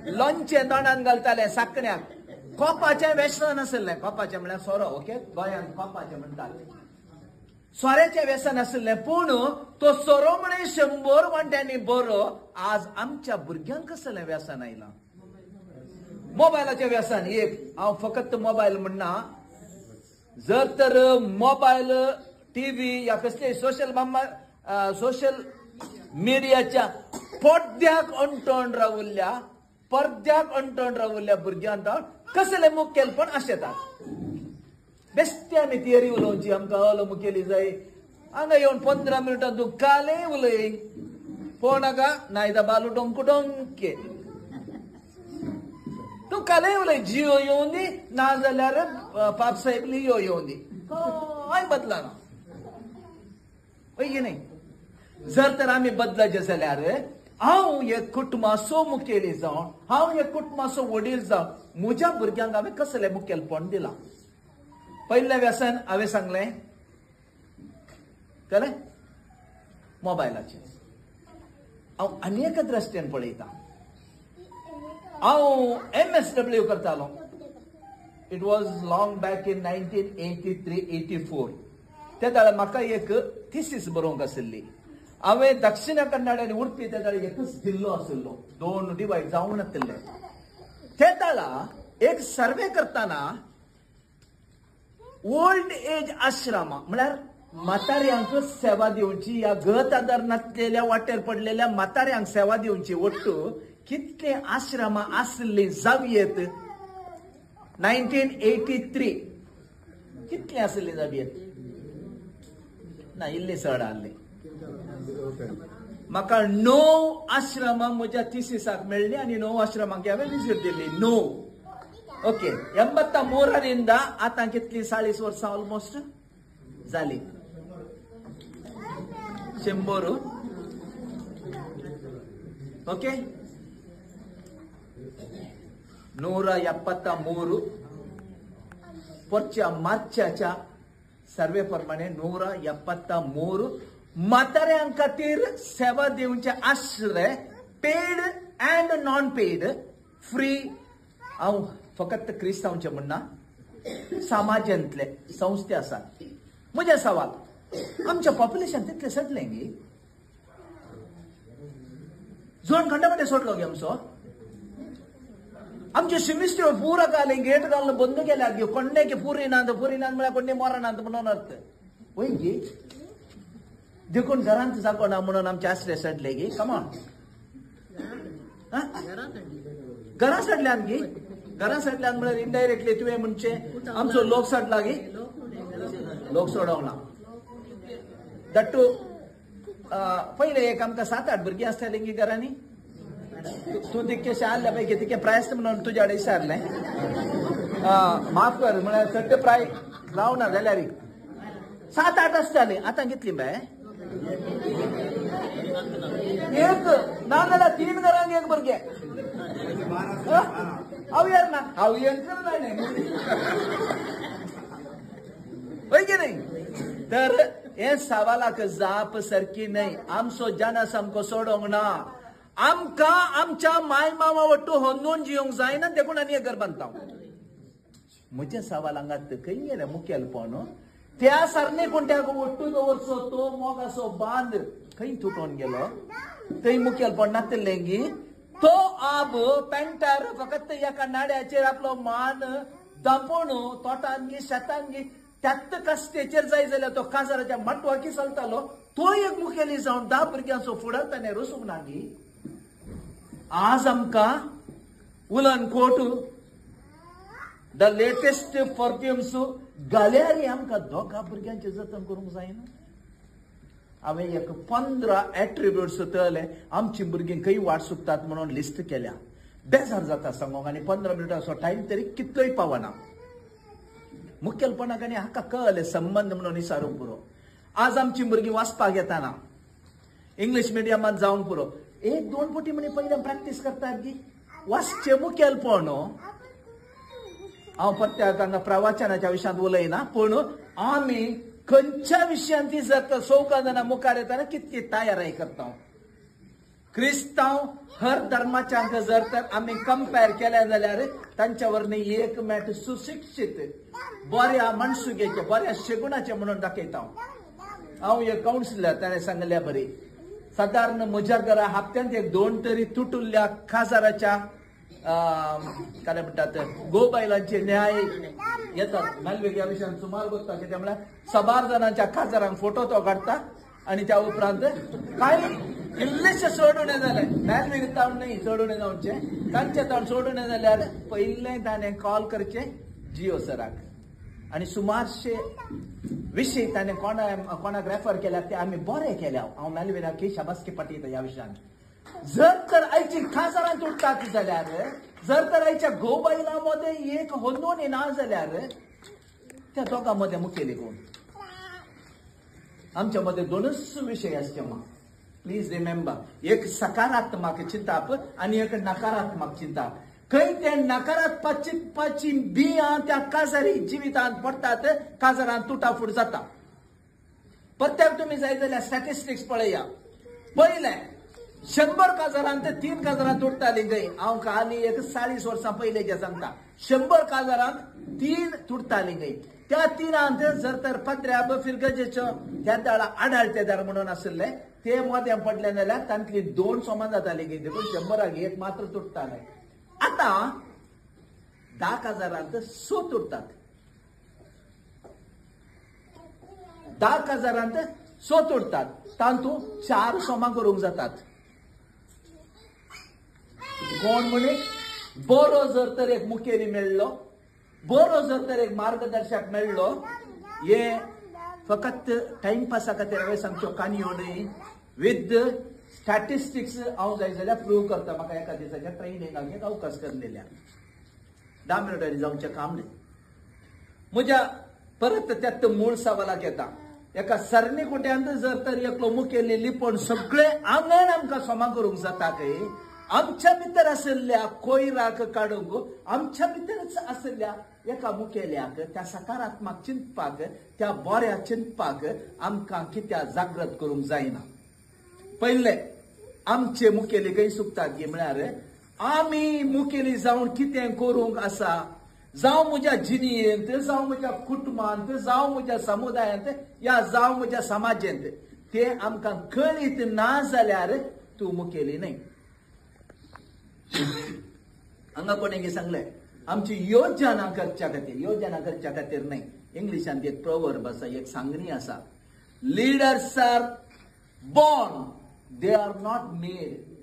लोणचे तोंडान घालताले साकण्याक कोपाचें व्यसन आसलें कोपाचें म्हळ्यार सोरो ओके गोंयांत कोपाचें म्हणटात सोऱ्याचें व्यसन आसलें पूण तो सोरो म्हणे 100 वांट्यांनी बरो आज आमच्या भुरग्यांक कसलें व्यसन आयलां मोबायलाचें व्यसन एक हांव फकत मोबायल म्हणना जर तर मोबायल टीव्ही या कसले सोशल मिडियाच्या पडद्याक अंटोन रावुल्ल्या भुरग्यांक कसले मुखेलपण आशेतात बेश्टे आमी थियरी उलोवची आमकां हलो मुखेली जाय हांगा येवन 15 मिनटां तूं काले उलय पोनाका नायदा बालू डोंकू डोंके तूं काले उलय जियो येवन दी ना जाल्यार पाप साहेब लियो येवन दी कांय बदलाना की नाही जर तर आमी बदलाचे जाल्यार हांव एक कुटुंबाचो मुखेली जावन हांव एक कुटुंबाचो वडील जावन म्हज्या भुरग्यांक हांवें कसलें मुखेलपण दिलां पयलें व्यसन हांवें सांगलें कळ्ळें मोबायलाचें हांव आनी एका दृश्टीन पळयतां हांव MSW करतालो it was long back in 1983-84 त्या दाळा म्हाका एक थिसीस बरोवंक आशिल्ली हांवें दक्षिण कन्नड आनी उडपी त्या दाळा एकच जिल्लो आशिल्लो 2 डिवायड जावन नासले त्या दाळा एक सर्वे करतना ओल्ड एज आश्रमा म्हळ्यार म्हाताऱ्यांक सेवा दिवची या गत आदार नासलेल्या वाटेर पडलेल्या म्हाताऱ्यांक सेवा दिवची वट्टू कितले आश्रमा आसले जावयेत 1983 कितले आसले जावयेत ना इल्ले चड आसले म्हाका 9 आश्रमा म्हज्या थिसीसाक मेळ्ळी आनी 9 आश्रमांक हांवें विजीट दिल्ली 9 ओके 83 आतां कितली 40 वर्सां ऑलमोस्ट जाली 100 ओके 173 पोरच्या मार्चाच्या सर्वे प्रमाणे 173 म्हाताऱ्यां खातीर सेवा दिवचे आश्रय paid and non paid free हांव फकत क्रिस्तांवचे म्हणना समाजांतले संस्थे आसात म्हजे सवाल आमच्या पॉप्युलेशन तितले सडलें गे झोन खंडामध्ये सोडलो गे आमचो आमचे शिमिस्ट्यो पूरा घाले गेट घालून बंद केल्या गे कोण्णे की पुरीनांत म्हळ्यार कोण्णे मोरानांत म्हणून अर्थ वय गे देखून घरांत जागोना म्हणून आमचे आश्रय सडले गे कमॉन घरां सडल्यान गे घरां सडल्यान म्हळ्यार इनडायरेक्टली तुवें म्हणचे आमचो लोक सडला गे लोक सोडोंक ना दट्टू पहिले एक आमकां 7-8 भुरगीं आसतालीं गे घरांनी तूं तितकेशें आसल्या पैकी तितकें प्रायस म्हणून तुज्या कडेन विचारलें माफ कर म्हळ्यार चड प्राय जावना जाल्यार 7-8 आसतालीं आतां कितलीं बाय एक ना जाल्यार 3 घरांक एक भुरगें हांव येना हांव येना होय की नाही तर हे सवालाक जाप सारकी नाही आमचो जन सामको सोडोंक ना आमकां आमच्या माय मामा वट्टू होंदून जिवंक जायना देखून आनी एक घर बांदता म्हज्या सवालांगात खंय गेले मुखेलपण त्या सारने कोणत्याक वट्टू दवरचो तो मोगाचो बांद खंय तुटोन गेलो थंय मुखेलपण नासलें गी तो आब पेंटार फकत एका नाड्याचेर आपलो मान दांपोवन तोटांगी शेतांगी त्यात कस्तेचेर जाय जाल्यार तो काजाराच्या मटवाकी चलतालो तो एक मुखेली जावन 10 भुरग्यांचो फुडार ताणें रसूंक ना गी आज आमकां उलन कोट द लेटेस्ट परफ्यूम्स घाल्यार आमकां 2 भुरग्यांचें जतन करूंक जायना हांवें एक 15 एट्रिब्यूट्स तळले आमची भुरगीं खंय वाट चुकतात म्हणून लिस्ट केल्या बेजार जाता सांगोंक आनी 15 मिनटांचो टायम तरी कितलोय पावना मुखेलपणाक आनी हाका कळले संबंध म्हणून विचारूंक पुरो आज आमची भुरगीं वाचपाक येताना इंग्लीश मिडियमांत जावंक पुरो 1-2 फावटी म्हणे पयलें प्रॅक्टीस करतात गी वाचचे मुखेलपण हांव प्रत्येक हांगा प्रवचनाच्या विशयांत उलयना पूण आमी खंयच्या विशयांत जर 14 जाणां मुखार येताना कितली तयारी करता क्रिस्तांव हर धर्माच्या जर तर आम्ही कंपेअर केल्या जाल्यार तांच्यावरनी एक मेट सुशिक्षित बऱ्या मनसुगेचे बऱ्या शेगुणाचे म्हणून दाखयता हांव एक काउन्सिलर ताणें सांगल्या बरी साधारण म्हज्या घरा हप्त्यात एक 2 तरी तुटुल्ल्या खासदाराच्या काय म्हणतात गोबायलांचे न्याय येतात नालवेग्या विशयान सुमार गोष्टा कित्याक म्हळ्यार 100 जणांच्या खासदारांक फोटो तो काडटा आणि त्या उपरांत काही इल्लेशे सोडून जाले नालवेग तावन न्ही सोडून जावचे तांचे तावन सोडून जाल्यार पयले ताणें कॉल करचे जिओ सराक आणि सुमारशे विषय ताणें कोणाक रेफर केल्यार ते आमी बरें केल्या हांव नालवेराक की शाबासकी पटयता ह्या विशयान जर तर आयची खासदारां तुटतात जाल्यार जर तर आयच्या गोबायलांमध्ये एक होंदून ना जाल्यार त्या दोगांमध्ये मुखेली कोण आमच्या मध्ये 2च विषय असचे मग प्लीज रिमेंबर एक सकारात्मक चिंताप आणि एक नकारात्मक चिंताप खंय ते नकारात्मक चिंतपाची बियां त्या काजारी जिवितांत पडतात काजारांत तुटाफूट जाता प्रत्येक तुम्ही जाय जाल्यार स्टॅटिस्टिक्स पळया पयले 100 काजारांत 3 काजारां तुटताली गय हांव हाली एक 40 वर्सां पयलेचे सांगता 100 काजारांत 3 तुटताली गय त्या 3 जर तर पत्र्याब फिरगजेच्यो त्या दाळा आडाळतेदार म्हणून आसले ते मध्यान पडले जाल्यार तांतली 2 समान जाताली गय देखून 100 एक मात्र तुटताले आता 10 काजारांत 6 तुटतात 10 काजारांत 6 तुटतात तांतूं 4 सोमा करूंक जातात कोण म्हणे बरो जर तर एक मुखेली मेळ्ळो बरो जर तर एक मार्गदर्शक मेळ्ळो हे फकत टाइमपासा खातीर हांवें सांगच्यो काणयो न्ही विथ स्टॅटिस्टिक्स हांव जाय जाल्यार प्रूव करता म्हाका एका दिसाच्या ट्रेनिंगाक एक अवकाश करलेल्या 10 मिनटांनी जावचें काम न्ही म्हज्या परत त्यात मूळ सवालाक येता एका सरणी कोट्यांत जर तर एकलो मुखेली लिपोवन सगळे आंगण आमकां सोमा करूंक जाता काय आमच्या भितर आसल्या कोयराक काडूंक आमच्या भितरच आसल्या एका मुखेल्याक त्या सकारात्मक चिंतपाक त्या बऱ्या चिंतपाक आमकां कित्या जागृत करूंक जायना पयले आमचे मुखेली खंय चुकतात गे म्हळ्यार आमी मुखेली जावन कितें करूंक आसा जावं म्हज्या जिणेंत जावं म्हज्या कुटुंबांत जावं म्हज्या समुदायांत या जावं म्हज्या समाजांत ते आमकां कळीत ना जाल्यार तूं मुखेली न्हय हांगा कोणें सांगलें आमची योजना करच्या खातीर न्हय इंग्लिशांत एक प्रोवर्ब आसा एक सांगणी आसा leaders are born they are not made